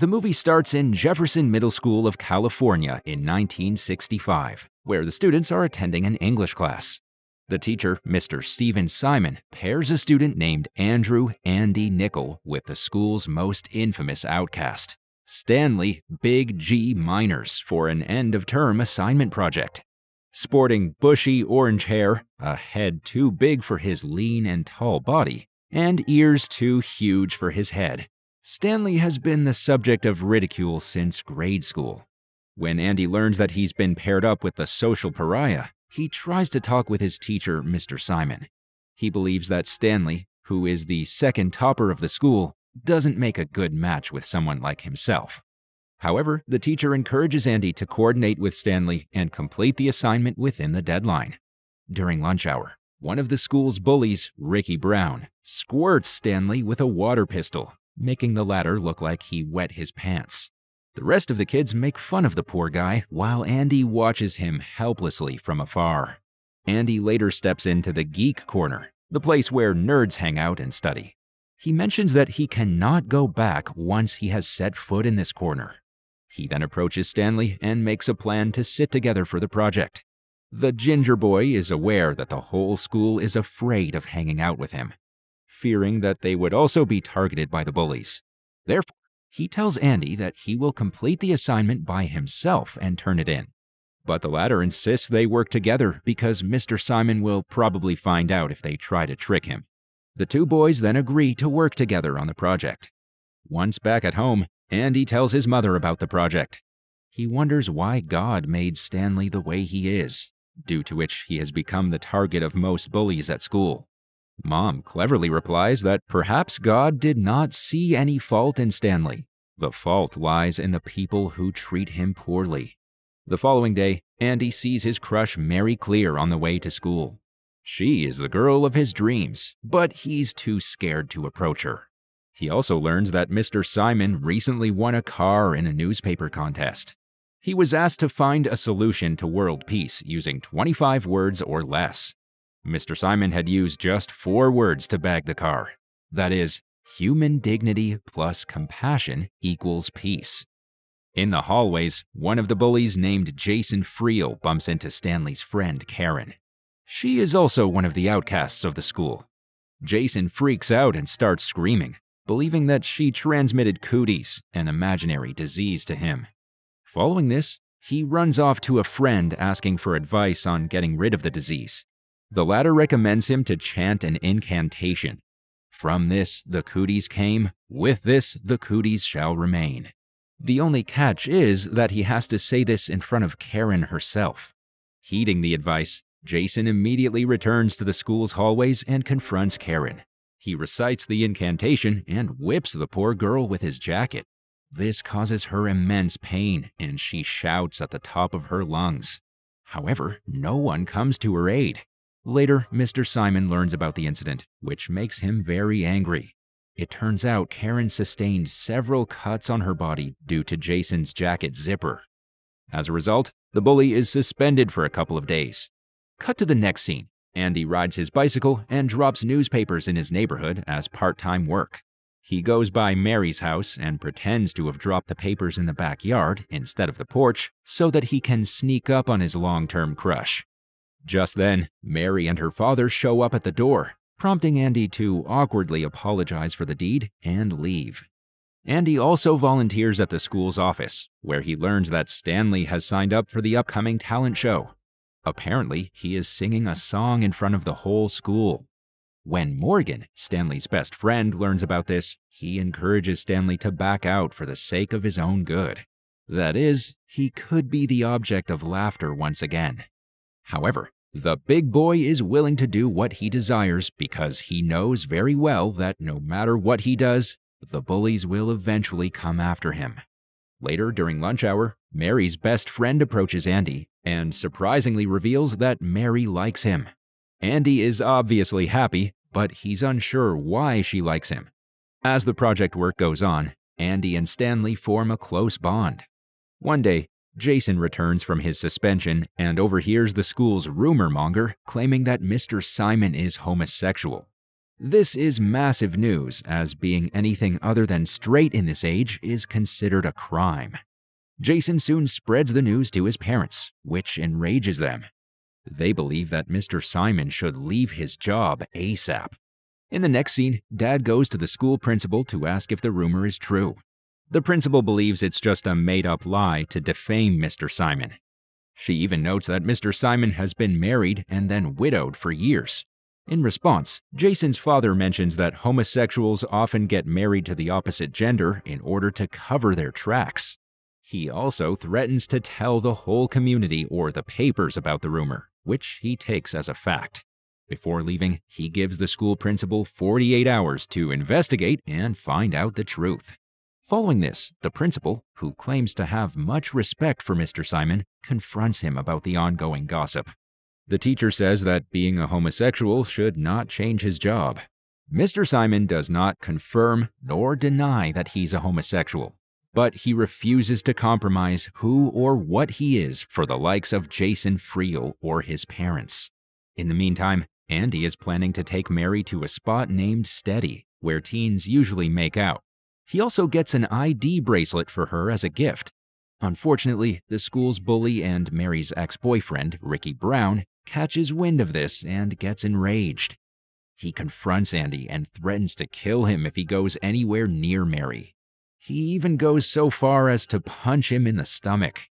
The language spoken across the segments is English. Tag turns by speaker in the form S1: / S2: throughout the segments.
S1: The movie starts in Jefferson Middle School of California in 1965, where the students are attending an English class. The teacher, Mr. Stephen Simon, pairs a student named Andrew Andy Nichol with the school's most infamous outcast, Stanley Big G Miners, for an end-of-term assignment project. Sporting bushy orange hair, a head too big for his lean and tall body, and ears too huge for his head, Stanley has been the subject of ridicule since grade school. When Andy learns that he's been paired up with the social pariah, he tries to talk with his teacher, Mr. Simon. He believes that Stanley, who is the second topper of the school, doesn't make a good match with someone like himself. However, the teacher encourages Andy to coordinate with Stanley and complete the assignment within the deadline. During lunch hour, one of the school's bullies, Ricky Brown, squirts Stanley with a water pistol, making the latter look like he wet his pants. The rest of the kids make fun of the poor guy while Andy watches him helplessly from afar. Andy later steps into the geek corner, the place where nerds hang out and study. He mentions that he cannot go back once he has set foot in this corner. He then approaches Stanley and makes a plan to sit together for the project. The ginger boy is aware that the whole school is afraid of hanging out with him, fearing that they would also be targeted by the bullies. Therefore, he tells Andy that he will complete the assignment by himself and turn it in. But the latter insists they work together because Mr. Simon will probably find out if they try to trick him. The two boys then agree to work together on the project. Once back at home, Andy tells his mother about the project. He wonders why God made Stanley the way he is, due to which he has become the target of most bullies at school. Mom cleverly replies that perhaps God did not see any fault in Stanley. The fault lies in the people who treat him poorly. The following day, Andy sees his crush Mary Clear on the way to school. She is the girl of his dreams, but he's too scared to approach her. He also learns that Mr. Simon recently won a car in a newspaper contest. He was asked to find a solution to world peace using 25 words or less. Mr. Simon had used just 4 words to bag the car. That is, human dignity plus compassion equals peace. In the hallways, one of the bullies named Jason Friel bumps into Stanley's friend Karen. She is also one of the outcasts of the school. Jason freaks out and starts screaming, believing that she transmitted cooties, an imaginary disease, to him. Following this, he runs off to a friend asking for advice on getting rid of the disease. The latter recommends him to chant an incantation. From this the cooties came, with this the cooties shall remain. The only catch is that he has to say this in front of Karen herself. Heeding the advice, Jason immediately returns to the school's hallways and confronts Karen. He recites the incantation and whips the poor girl with his jacket. This causes her immense pain, and she shouts at the top of her lungs. However, no one comes to her aid. Later, Mr. Simon learns about the incident, which makes him very angry. It turns out Karen sustained several cuts on her body due to Jason's jacket zipper. As a result, the bully is suspended for a couple of days. Cut to the next scene. Andy rides his bicycle and drops newspapers in his neighborhood as part-time work. He goes by Mary's house and pretends to have dropped the papers in the backyard instead of the porch so that he can sneak up on his long-term crush. Just then, Mary and her father show up at the door, prompting Andy to awkwardly apologize for the deed and leave. Andy also volunteers at the school's office, where he learns that Stanley has signed up for the upcoming talent show. Apparently, he is singing a song in front of the whole school. When Morgan, Stanley's best friend, learns about this, he encourages Stanley to back out for the sake of his own good. That is, he could be the object of laughter once again. However, the big boy is willing to do what he desires because he knows very well that no matter what he does, the bullies will eventually come after him. Later, during lunch hour, Mary's best friend approaches Andy and surprisingly reveals that Mary likes him. Andy is obviously happy, but he's unsure why she likes him. As the project work goes on, Andy and Stanley form a close bond. One day, Jason returns from his suspension and overhears the school's rumor monger claiming that Mr. Simon is homosexual. This is massive news, as being anything other than straight in this age is considered a crime. Jason soon spreads the news to his parents, which enrages them. They believe that Mr. Simon should leave his job ASAP. In the next scene, Dad goes to the school principal to ask if the rumor is true. The principal believes it's just a made-up lie to defame Mr. Simon. She even notes that Mr. Simon has been married and then widowed for years. In response, Jason's father mentions that homosexuals often get married to the opposite gender in order to cover their tracks. He also threatens to tell the whole community or the papers about the rumor, which he takes as a fact. Before leaving, he gives the school principal 48 hours to investigate and find out the truth. Following this, the principal, who claims to have much respect for Mr. Simon, confronts him about the ongoing gossip. The teacher says that being a homosexual should not change his job. Mr. Simon does not confirm nor deny that he's a homosexual, but he refuses to compromise who or what he is for the likes of Jason Friel or his parents. In the meantime, Andy is planning to take Mary to a spot named Steady, where teens usually make out. He also gets an ID bracelet for her as a gift. Unfortunately, the school's bully and Mary's ex-boyfriend, Ricky Brown, catches wind of this and gets enraged. He confronts Andy and threatens to kill him if he goes anywhere near Mary. He even goes so far as to punch him in the stomach.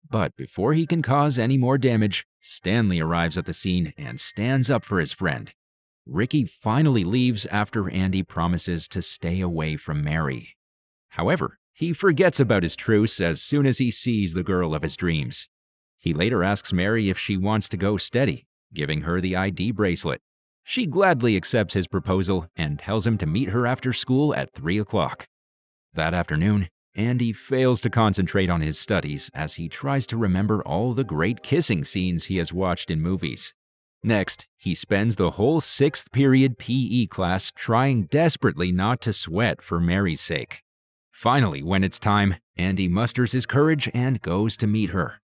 S1: But before he can cause any more damage, Stanley arrives at the scene and stands up for his friend. Ricky finally leaves after Andy promises to stay away from Mary. However, he forgets about his truce as soon as he sees the girl of his dreams. He later asks Mary if she wants to go steady, giving her the ID bracelet. She gladly accepts his proposal and tells him to meet her after school at 3 o'clock. That afternoon, Andy fails to concentrate on his studies as he tries to remember all the great kissing scenes he has watched in movies. Next, he spends the whole 6th period PE class trying desperately not to sweat for Mary's sake. Finally, when it's time, Andy musters his courage and goes to meet her.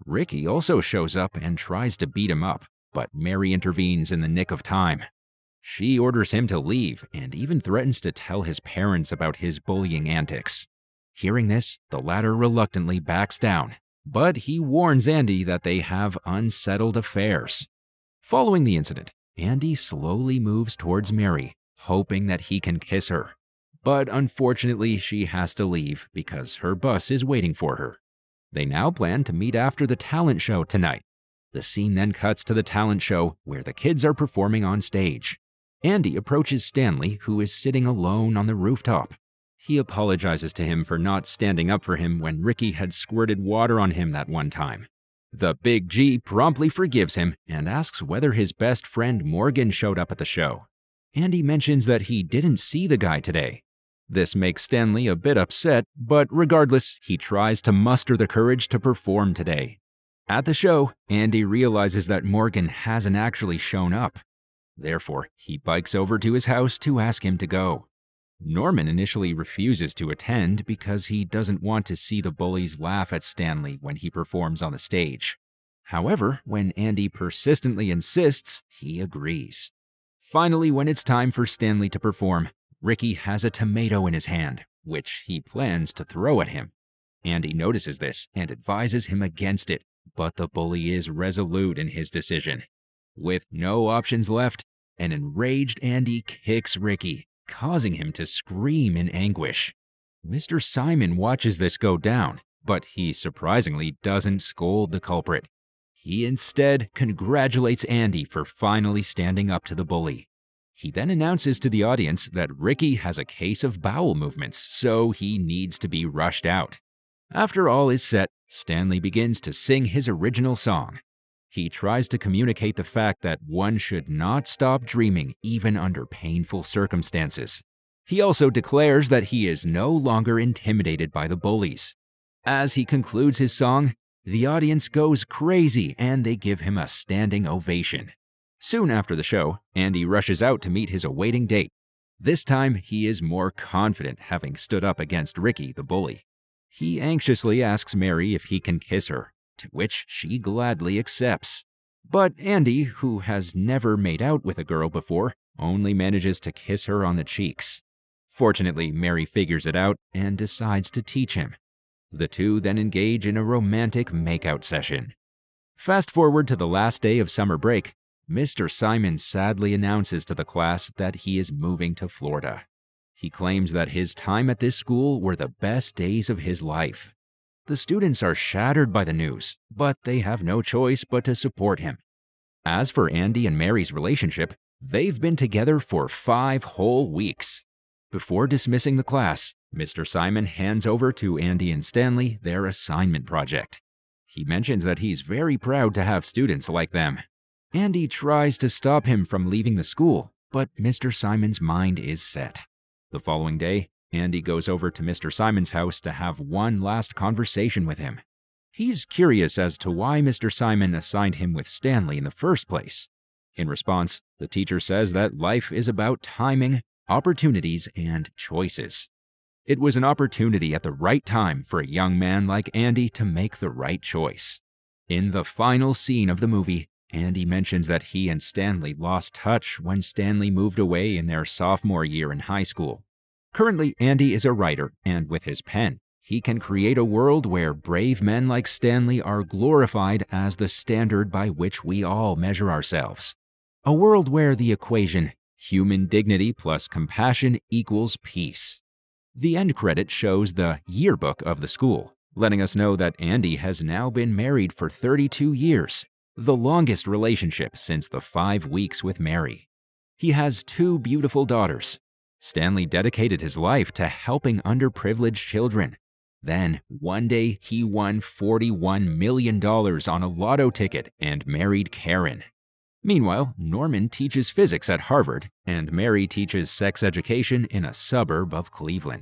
S1: Ricky also shows up and tries to beat him up, but Mary intervenes in the nick of time. She orders him to leave and even threatens to tell his parents about his bullying antics. Hearing this, the latter reluctantly backs down, but he warns Andy that they have unsettled affairs. Following the incident, Andy slowly moves towards Mary, hoping that he can kiss her. But unfortunately, she has to leave because her bus is waiting for her. They now plan to meet after the talent show tonight. The scene then cuts to the talent show where the kids are performing on stage. Andy approaches Stanley, who is sitting alone on the rooftop. He apologizes to him for not standing up for him when Ricky had squirted water on him that one time. The Big G promptly forgives him and asks whether his best friend Morgan showed up at the show. Andy mentions that he didn't see the guy today. This makes Stanley a bit upset, but regardless, he tries to muster the courage to perform today. At the show, Andy realizes that Morgan hasn't actually shown up. Therefore, he bikes over to his house to ask him to go. Norman initially refuses to attend because he doesn't want to see the bullies laugh at Stanley when he performs on the stage. However, when Andy persistently insists, he agrees. Finally, when it's time for Stanley to perform, Ricky has a tomato in his hand, which he plans to throw at him. Andy notices this and advises him against it, but the bully is resolute in his decision. With no options left, an enraged Andy kicks Ricky, causing him to scream in anguish. Mr. Simon watches this go down, but he surprisingly doesn't scold the culprit. He instead congratulates Andy for finally standing up to the bully. He then announces to the audience that Ricky has a case of bowel movements, so he needs to be rushed out. After all is set, Stanley begins to sing his original song. He tries to communicate the fact that one should not stop dreaming even under painful circumstances. He also declares that he is no longer intimidated by the bullies. As he concludes his song, the audience goes crazy and they give him a standing ovation. Soon after the show, Andy rushes out to meet his awaiting date. This time, he is more confident, having stood up against Ricky, the bully. He anxiously asks Mary if he can kiss her, to which she gladly accepts. But Andy, who has never made out with a girl before, only manages to kiss her on the cheeks. Fortunately, Mary figures it out and decides to teach him. The two then engage in a romantic makeout session. Fast forward to the last day of summer break, Mr. Simon sadly announces to the class that he is moving to Florida. He claims that his time at this school were the best days of his life. The students are shattered by the news, but they have no choice but to support him. As for Andy and Mary's relationship, they've been together for 5 whole weeks. Before dismissing the class, Mr. Simon hands over to Andy and Stanley their assignment project. He mentions that he's very proud to have students like them. Andy tries to stop him from leaving the school, but Mr. Simon's mind is set. The following day, Andy goes over to Mr. Simon's house to have one last conversation with him. He's curious as to why Mr. Simon assigned him with Stanley in the first place. In response, the teacher says that life is about timing, opportunities, and choices. It was an opportunity at the right time for a young man like Andy to make the right choice. In the final scene of the movie, Andy mentions that he and Stanley lost touch when Stanley moved away in their sophomore year in high school. Currently, Andy is a writer, and with his pen, he can create a world where brave men like Stanley are glorified as the standard by which we all measure ourselves. A world where the equation human dignity plus compassion equals peace. The end credit shows the yearbook of the school, letting us know that Andy has now been married for 32 years, the longest relationship since the 5 weeks with Mary. He has 2 beautiful daughters. Stanley dedicated his life to helping underprivileged children. Then, one day, he won $41 million on a lotto ticket and married Karen. Meanwhile, Norman teaches physics at Harvard, and Mary teaches sex education in a suburb of Cleveland.